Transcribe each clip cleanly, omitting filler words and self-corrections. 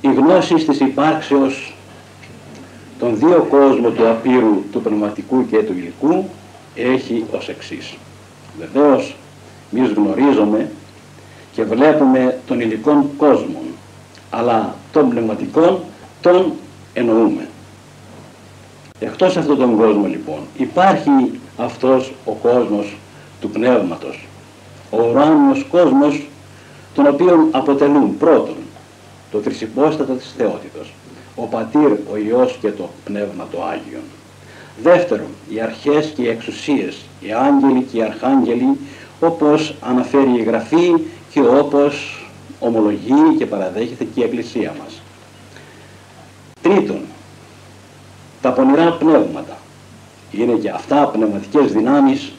Η γνώση της υπάρξεως των δύο κόσμων του απείρου, του πνευματικού και του υλικού, έχει ως εξής. Βεβαίως, εμείς γνωρίζουμε και βλέπουμε τον υλικών κόσμο, αλλά τον πνευματικών τον εννοούμε. Εκτός αυτόν τον κόσμο λοιπόν υπάρχει αυτός ο κόσμος του πνεύματος, ο ουράνιος κόσμος, τον οποίο αποτελούν πρώτον το τρισυπόστατο της θεότητος, ο Πατήρ, ο Υιός και το Πνεύμα το Άγιον. Δεύτερον, οι αρχές και οι εξουσίες, οι άγγελοι και οι αρχάγγελοι, όπως αναφέρει η Γραφή και όπως ομολογεί και παραδέχεται και η Εκκλησία μας. Τρίτον, τα πονηρά πνεύματα. Είναι και αυτά πνευματικές δυνάμεις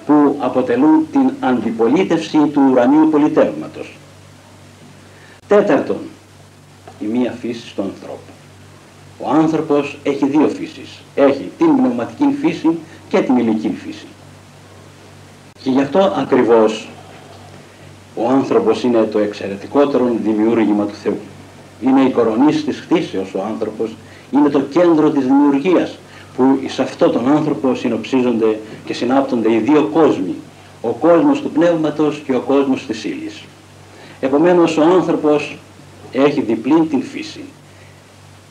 που αποτελούν την αντιπολίτευση του ουρανίου πολιτεύματος. Τέταρτον, η μία φύση του ανθρώπου. Ο άνθρωπος έχει δύο φύσεις. Έχει την πνευματική φύση και την υλική φύση. Και γι' αυτό ακριβώς ο άνθρωπος είναι το εξαιρετικότερο δημιούργημα του Θεού. Είναι η κορονής της χτίσεως ο άνθρωπος, είναι το κέντρο της δημιουργίας, που σε αυτό τον άνθρωπο συνοψίζονται και συνάπτονται οι δύο κόσμοι, ο κόσμος του πνεύματος και ο κόσμος της ύλης. Επομένως ο άνθρωπος έχει διπλή την φύση.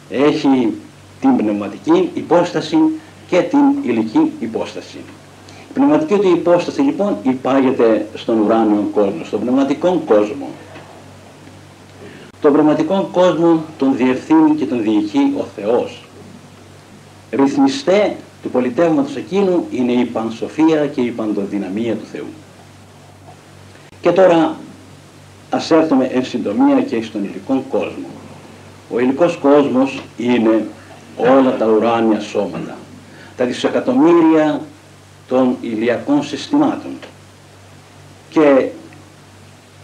Έχει την πνευματική υπόσταση και την υλική υπόσταση. Η πνευματική του υπόσταση λοιπόν υπάγεται στον ουράνιο κόσμο, στον πνευματικό κόσμο. Τον πνευματικό κόσμο τον διευθύνει και τον διοικεί ο Θεός. Ρυθμιστέ του πολιτεύματος εκείνου είναι η πανσοφία και η παντοδυναμία του Θεού. Και τώρα ας έρθουμε εν συντομία και στον υλικό κόσμο. Ο υλικός κόσμος είναι όλα τα ουράνια σώματα, τα δισεκατομμύρια των ηλιακών συστημάτων και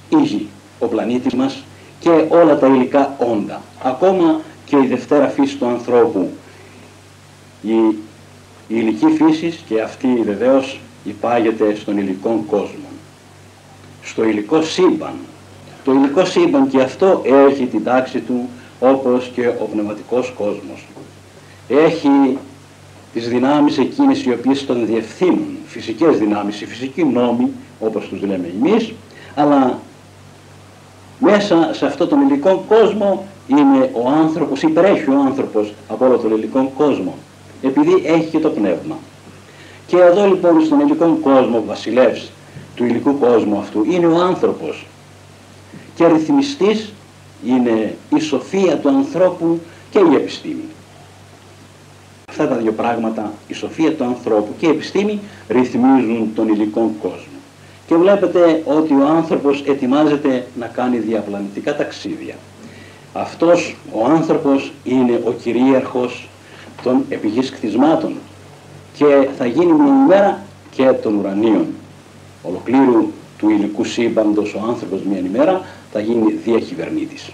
η Γη, ο πλανήτης μας, και όλα τα υλικά όντα, ακόμα και η δευτέρα φύση του ανθρώπου, η υλική φύση, και αυτή βεβαίως υπάγεται στον υλικό κόσμο, στο υλικό σύμπαν. Το υλικό σύμπαν και αυτό έχει την τάξη του όπως και ο πνευματικός κόσμος. Έχει τις δυνάμεις εκείνες οι οποίες τον διευθύνουν, φυσικές δυνάμεις, οι φυσικοί νόμοι όπως τους λέμε εμείς, αλλά μέσα σε αυτόν τον υλικό κόσμο είναι ο άνθρωπος, υπερέχει ο άνθρωπος από όλο τον υλικό κόσμο, επειδή έχει και το πνεύμα. Και εδώ λοιπόν στον υλικό κόσμο, ο βασιλεύς του υλικού κόσμου αυτού είναι ο άνθρωπος, και ρυθμιστής είναι η σοφία του ανθρώπου και η επιστήμη. Αυτά τα δύο πράγματα, η σοφία του ανθρώπου και η επιστήμη, ρυθμίζουν τον υλικό κόσμο. Και βλέπετε ότι ο άνθρωπος ετοιμάζεται να κάνει διαπλανητικά ταξίδια. Αυτός ο άνθρωπος είναι ο κυρίαρχος των επιγείς κτισμάτων και θα γίνει μια ημέρα και των ουρανίων. Ολοκλήρου του υλικού σύμπαντος ο άνθρωπος μια ημέρα θα γίνει διακυβερνήτης.